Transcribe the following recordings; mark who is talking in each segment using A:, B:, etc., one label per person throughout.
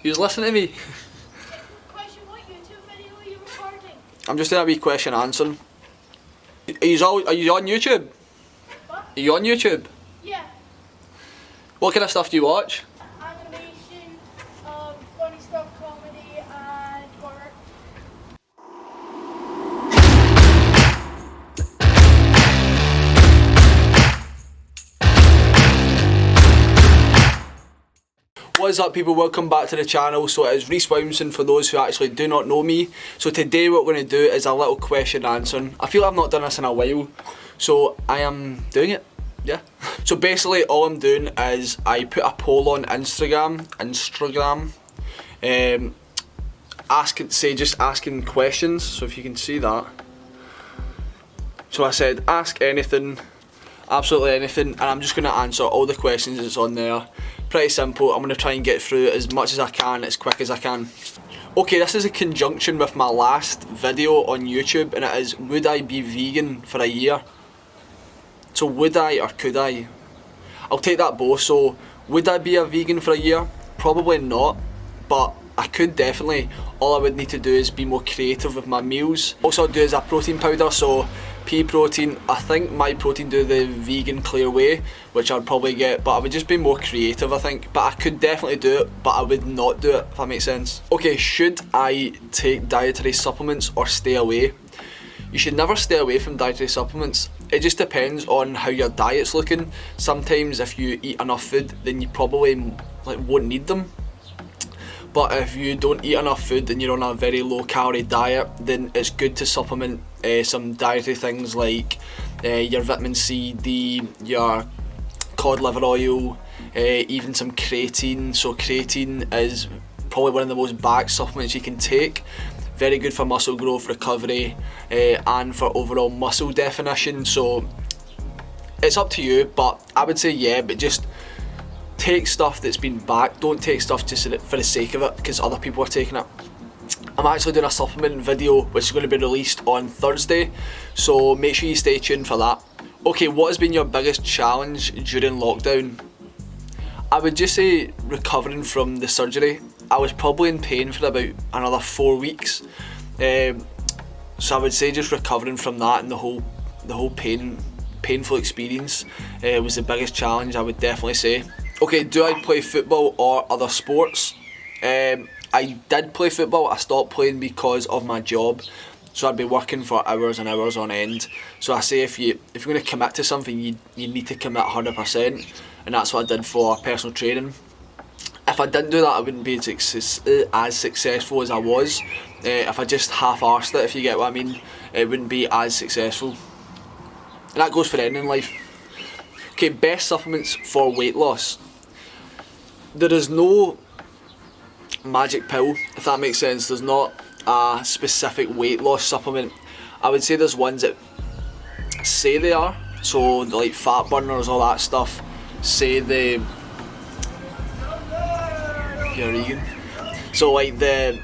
A: Who's listening to me?
B: Question, what YouTube video are you recording?
A: I'm just doing a wee question answering. Are you on YouTube?
B: What?
A: Are you on YouTube?
B: Yeah.
A: What kind of stuff do you watch?
B: Animation, funny stuff, comedy, and horror.
A: What is up people, welcome back to the channel. So it is Reese Williamson for those who actually do not know me. So today what we're going to do is a little question answering. I feel I've not done this in a while, so I am doing it, yeah. So basically all I'm doing is I put a poll on Instagram, just asking questions, so if you can see that. So I said ask anything, absolutely anything, and I'm just going to answer all the questions that's on there. Pretty simple. I'm going to try and get through it as much as I can, as quick as I can. Okay, this is in conjunction with my last video on YouTube, and it is, would I be vegan for a year? So would I or could I? I'll take that both. So would I be a vegan for a year? Probably not, but I could definitely. All I would need to do is be more creative with my meals. Also I'll do is a protein powder, so pea protein. I think Myprotein do the vegan clear whey, which I'd probably get, but I would just be more creative I think. But I could definitely do it, but I would not do it, if that makes sense. Okay, should I take dietary supplements or stay away? You should never stay away from dietary supplements. It just depends on how your diet's looking. Sometimes if you eat enough food, then you probably won't need them. But if you don't eat enough food and you're on a very low calorie diet, then it's good to supplement some dietary things like your vitamin C, D, your cod liver oil, even some creatine. So creatine is probably one of the most backed supplements you can take. Very good for muscle growth, recovery, and for overall muscle definition. So it's up to you, but I would say yeah, but just take stuff that's been backed. Don't take stuff just for the sake of it because other people are taking it. I'm actually doing a supplement video which is going to be released on Thursday, so make sure you stay tuned for that. Okay, what has been your biggest challenge during lockdown? I would just say recovering from the surgery. I was probably in pain for about another 4 weeks, so I would say just recovering from that and the whole painful experience was the biggest challenge, I would definitely say. Okay, do I play football or other sports? I did play football. I stopped playing because of my job, so I'd be working for hours and hours on end. So I say if you're going to commit to something, you need to commit 100%, and that's what I did for personal training. If I didn't do that, I wouldn't be as successful as I was. If I just half-arsed it, if you get what I mean, it wouldn't be as successful. And that goes for anything in life. Okay, best supplements for weight loss. There is no magic pill, if that makes sense. There's not a specific weight loss supplement. I would say there's ones that say they are, so like fat burners, all that stuff, say they... You're REGAN. So like the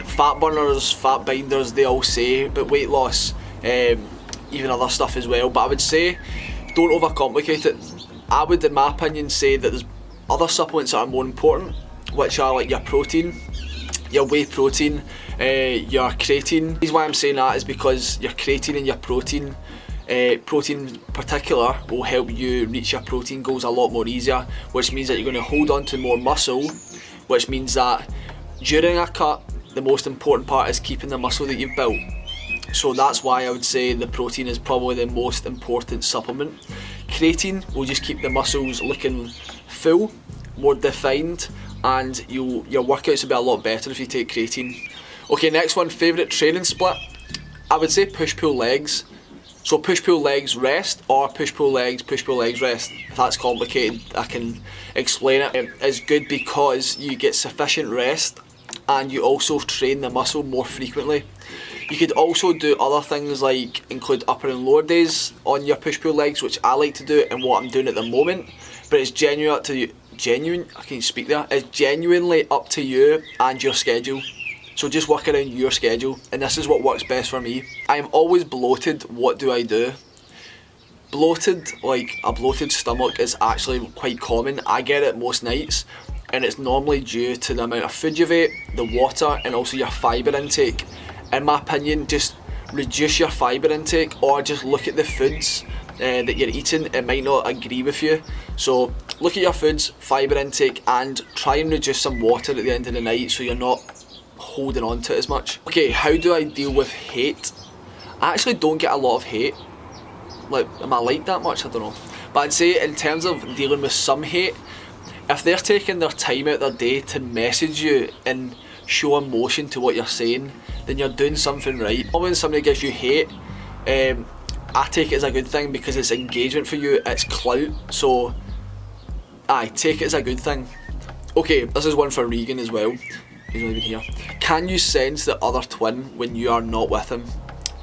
A: fat burners, fat binders, they all say about weight loss, even other stuff as well, but I would say don't overcomplicate it. I would, in my opinion, say that there's other supplements that are more important, which are like your protein, your whey protein, your creatine. The reason why I'm saying that is because your creatine and your protein in particular will help you reach your protein goals a lot more easier, which means that you're going to hold on to more muscle, which means that during a cut, the most important part is keeping the muscle that you've built. So that's why I would say the protein is probably the most important supplement. Creatine will just keep the muscles looking full, more defined, and your workouts will be a lot better if you take creatine. Okay, next one, favourite training split. I would say push-pull legs. So push-pull legs rest, or push-pull legs rest. If that's complicated, I can explain it. It's good because you get sufficient rest and you also train the muscle more frequently. You could also do other things like include upper and lower days on your push-pull legs, which I like to do and what I'm doing at the moment, but it's genuinely up to you. It's genuinely up to you and your schedule. So just work around your schedule, and this is what works best for me. I'm always bloated. What do I do? Bloated, like a bloated stomach, is actually quite common. I get it most nights. and it's normally due to the amount of food you've ate, the water, and also your fibre intake. In my opinion, just reduce your fibre intake, or just look at the foods that you're eating. It might not agree with you, so look at your foods, fibre intake, and try and reduce some water at the end of the night so you're not holding on to it as much. Okay, how do I deal with hate? I actually don't get a lot of hate. Like, am I like that much? I don't know. But I'd say in terms of dealing with some hate, if they're taking their time out their day to message you and show emotion to what you're saying, then you're doing something right. When somebody gives you hate, I take it as a good thing because it's engagement for you, it's clout, so I take it as a good thing. Okay, this is one for Regan as well. He's not even here. Can you sense the other twin when you are not with him?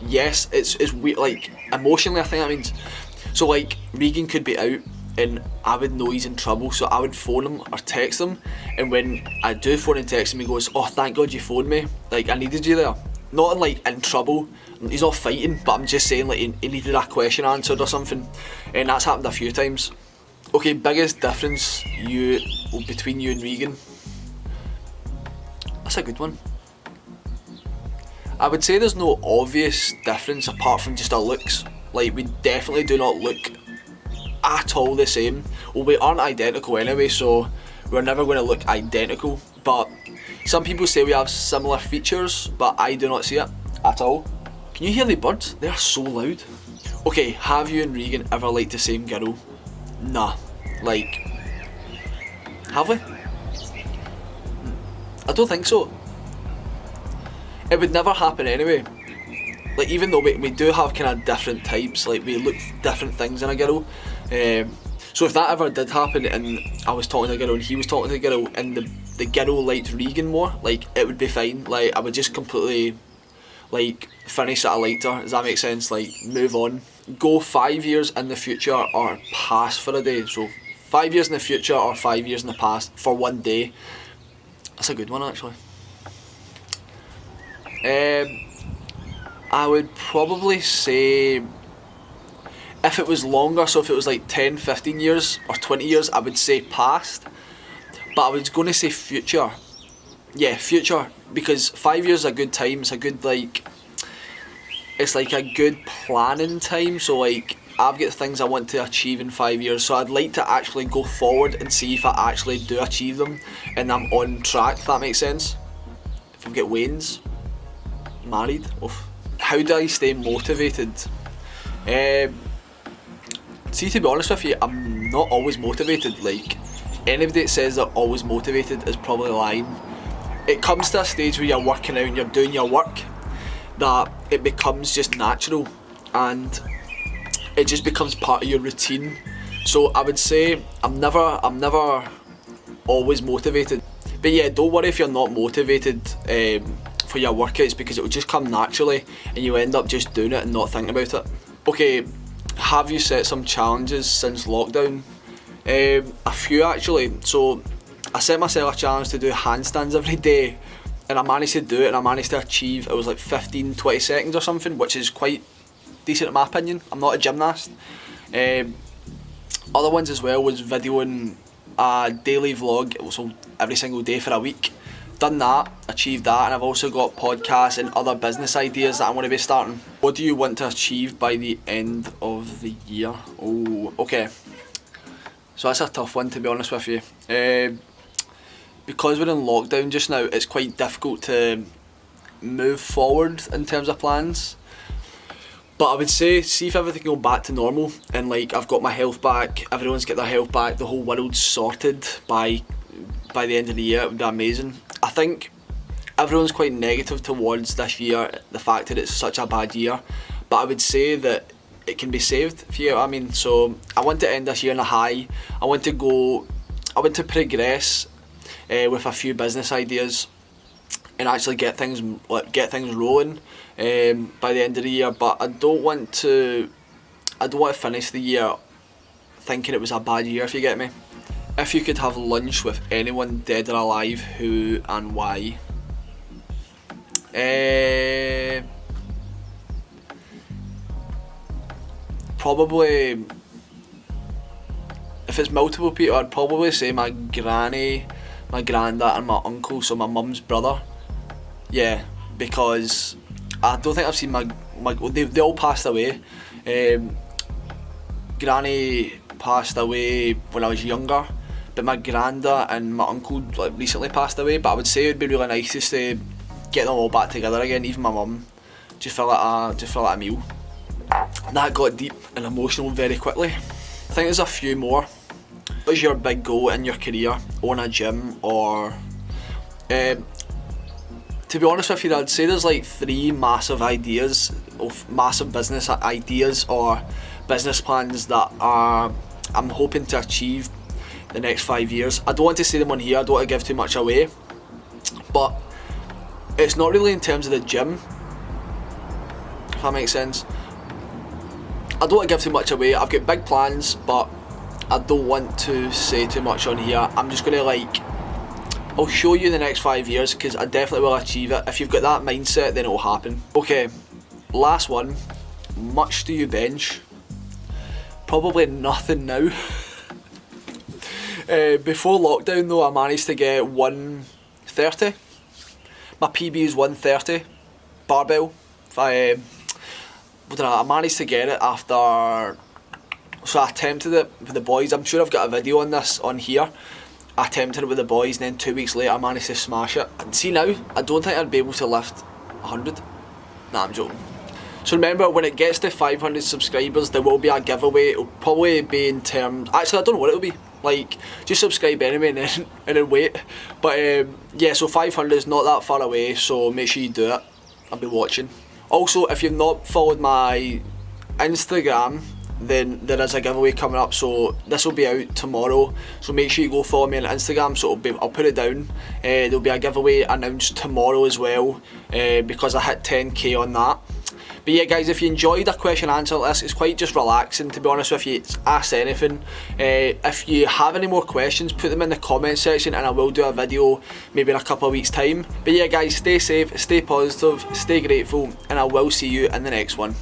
A: Yes, it's weird, like emotionally I think that means. So like Regan could be out and I would know he's in trouble, so I would phone him or text him, and when I do phone and text him he goes, oh thank God you phoned me, like I needed you there. Not like in trouble, he's not fighting, but I'm just saying like he needed a question answered or something, and that's happened a few times. Okay, biggest difference between you and Regan? That's a good one. I would say there's no obvious difference apart from just our looks. Like we definitely do not look at all the same. Well, we aren't identical anyway, so we're never going to look identical, but some people say we have similar features, but I do not see it at all. Can you hear the birds? They are so loud. Okay, have you and Regan ever liked the same girl? Nah. Like, have we? I don't think so. It would never happen anyway. Like, even though we do have kind of different types, like we look different things in a girl. So if that ever did happen and I was talking to a girl and he was talking to a girl and the girl liked Regan more, like it would be fine. Like I would just completely like finish that I liked her. Does that make sense? Like move on. Go 5 years in the future or past for a day. So 5 years in the future or 5 years in the past for one day. That's a good one actually. I would probably say if it was longer, so if it was like 10, 15 years or 20 years, I would say past. But I was going to say future. Yeah, future, because 5 years is a good time. It's a good it's like a good planning time. So like I've got things I want to achieve in 5 years, so I'd like to actually go forward and see if I actually do achieve them and I'm on track, if that makes sense. If I've got Wayne's married. Oof. How do I stay motivated? See, to be honest with you, I'm not always motivated. Like, anybody that says they're always motivated is probably lying. It comes to a stage where you're working out and you're doing your work that it becomes just natural and it just becomes part of your routine. So I would say I'm never always motivated. But yeah, don't worry if you're not motivated for your workouts, because it will just come naturally and you end up just doing it and not thinking about it. Okay, have you set some challenges since lockdown? A few actually. So I set myself a challenge to do handstands every day and I managed to do it, and I managed to achieve, it was like 15-20 seconds or something, which is quite decent in my opinion. I'm not a gymnast. Other ones as well was videoing a daily vlog, so every single day for a week. Done that, achieved that, and I've also got podcasts and other business ideas that I'm going to be starting. What do you want to achieve by the end of the year? Oh, okay. So that's a tough one, to be honest with you. Because we're in lockdown just now, it's quite difficult to move forward in terms of plans. But I would say, see if everything go back to normal and like I've got my health back, everyone's got their health back, the whole world's sorted by the end of the year, it would be amazing. I think everyone's quite negative towards this year, the fact that it's such a bad year, but I would say that it can be saved, if you get what I mean. So I want to end this year on a high. I want to progress with a few business ideas and actually get things rolling by the end of the year. But I don't want to finish the year thinking it was a bad year, if you get me. If you could have lunch with anyone dead or alive, who and why? Probably, if it's multiple people, I'd probably say my granny, my granddad and my uncle, so my mum's brother. Yeah, because I don't think I've seen they all passed away. Granny passed away when I was younger, but my granddad and my uncle like recently passed away. But I would say it would be really nice just to get them all back together again, even my mum, just for like a meal. That got deep and emotional very quickly. I think there's a few more. What is your big goal in your career? Own a gym, or to be honest with you, I'd say there's like 3 massive ideas of massive business ideas or business plans that I'm hoping to achieve the next 5 years. I don't want to say them on here, I don't want to give too much away, but it's not really in terms of the gym, if that makes sense. I don't want to give too much away. I've got big plans, but I don't want to say too much on here. I'm just going to I'll show you the next 5 years, because I definitely will achieve it. If you've got that mindset, then it will happen. Okay, last one. Much do you bench? Probably nothing now. Before lockdown though, I managed to get 130. My PB is 130 barbell. I managed to get it after, so I attempted it with the boys. I'm sure I've got a video on this on here. I attempted it with the boys, and then 2 weeks later I managed to smash it. And see now, I don't think I'd be able to lift 100. Nah, I'm joking. So remember, when it gets to 500 subscribers, there will be a giveaway. It'll probably be in terms, actually I don't know what it'll be. Like, just subscribe anyway and then wait. But yeah, so 500 is not that far away, so make sure you do it. I'll be watching. Also, if you've not followed my Instagram, then there is a giveaway coming up, so this will be out tomorrow, so make sure you go follow me on Instagram. So I'll put it down. There'll be a giveaway announced tomorrow as well, because I hit 10k on that. But yeah guys, if you enjoyed a question answer like this, it's quite just relaxing, to be honest with you. It's ask anything. If you have any more questions, put them in the comment section and I will do a video maybe in a couple of weeks time. But yeah guys, stay safe, stay positive, stay grateful, and I will see you in the next one.